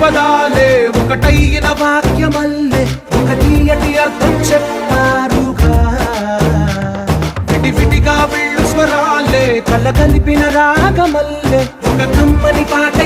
పదాలే ఒకటైన వాక్యమల్లే ఒక తీయటి అర్థం చెప్పారుగా. విడివిడిగా వెళ్ళు స్వరాలే కల కలిపిన రాగమల్లే ఒక కమ్మని పాట